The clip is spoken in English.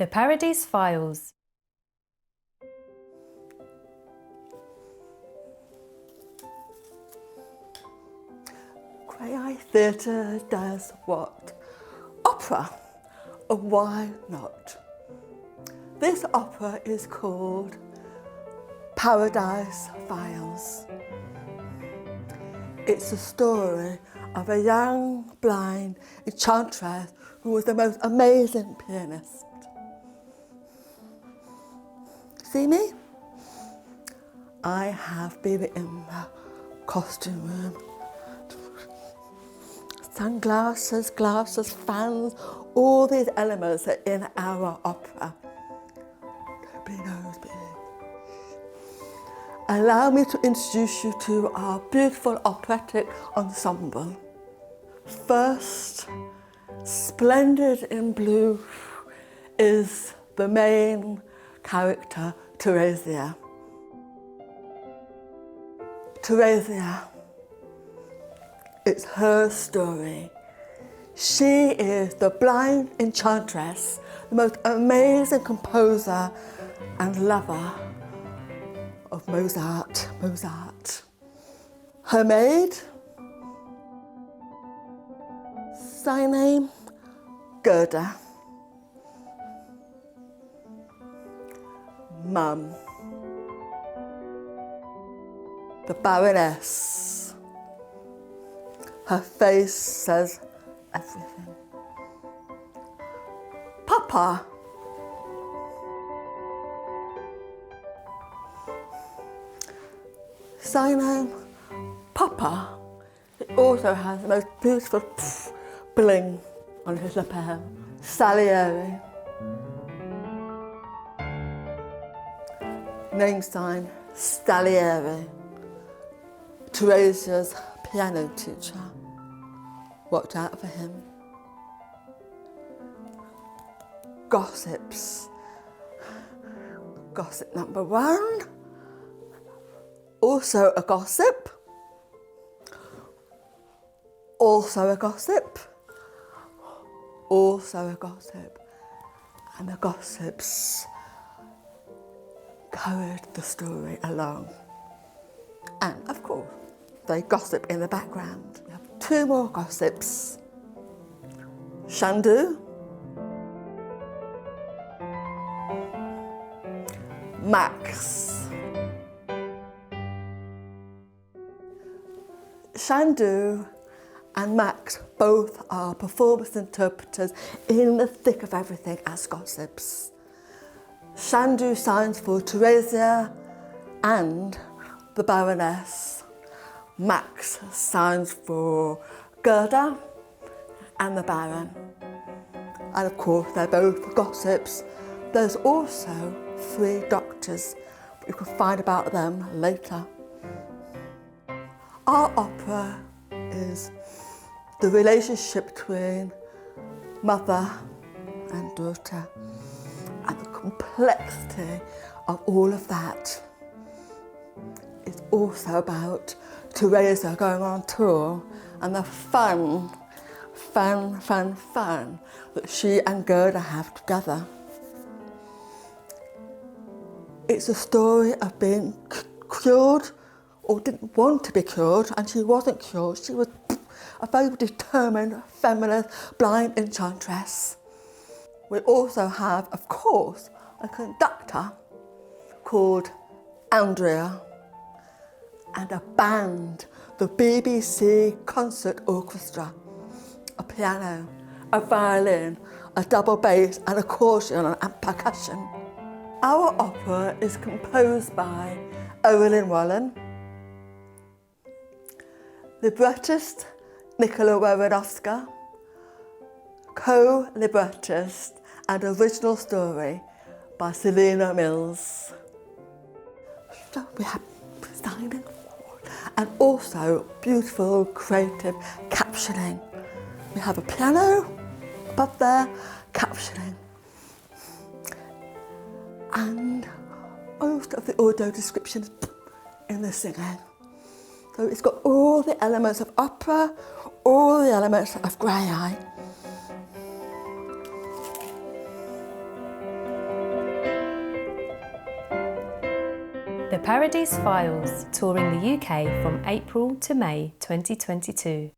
The Paradis Files. Grey Eye Theatre does what? Opera. Why not? This opera is called Paradis Files. It's the story of a young, blind enchantress who was the most amazing pianist. See me? I have been in the costume room. Sunglasses, glasses, fans, all these elements are in our opera. Nobody knows me. Allow me to introduce you to our beautiful operatic ensemble. First, splendid in blue, is the main character, Theresia. Theresia, it's her story. She is the blind enchantress, the most amazing composer and lover of Mozart. Her maid, sign name, Gerda. Mum, the Baroness. Her face says everything. Papa, sign name, Papa. He also has the most beautiful bling on his lapel. Salieri. Name sign, Salieri. Theresia's piano teacher. Watch out for him. Gossips. Gossip number one. Also a gossip. Also a gossip. Also a gossip. And the gossips carried the story along. And of course, they gossip in the background. We have two more gossips. Chandu, Max. Chandu and Max both are performance interpreters in the thick of everything as gossips. Chandu signs for Theresia and the Baroness. Max signs for Gerda and the Baron. And of course, they're both gossips. There's also 3 doctors, but you can find about them later. Our opera is the relationship between mother and daughter and the complexity of all of that. It's also about Theresia going on tour and the fun that she and Gerda have together. It's a story of being cured or didn't want to be cured, and she wasn't cured. She was a very determined, feminist, blind enchantress. We also have, of course, a conductor called Andrea and a band, the BBC Concert Orchestra, a piano, a violin, a double bass, an accordion and percussion. Our opera is composed by Evelyn Wallen, librettist Nicola Werenowska, co-librettist and original story by Selena Mills. So we have designing and also beautiful creative captioning. We have a piano above there, captioning. And most of the audio descriptions in the singing. So it's got all the elements of opera, all the elements of Grey Eye. The Paradis Files, touring the UK from April to May 2022.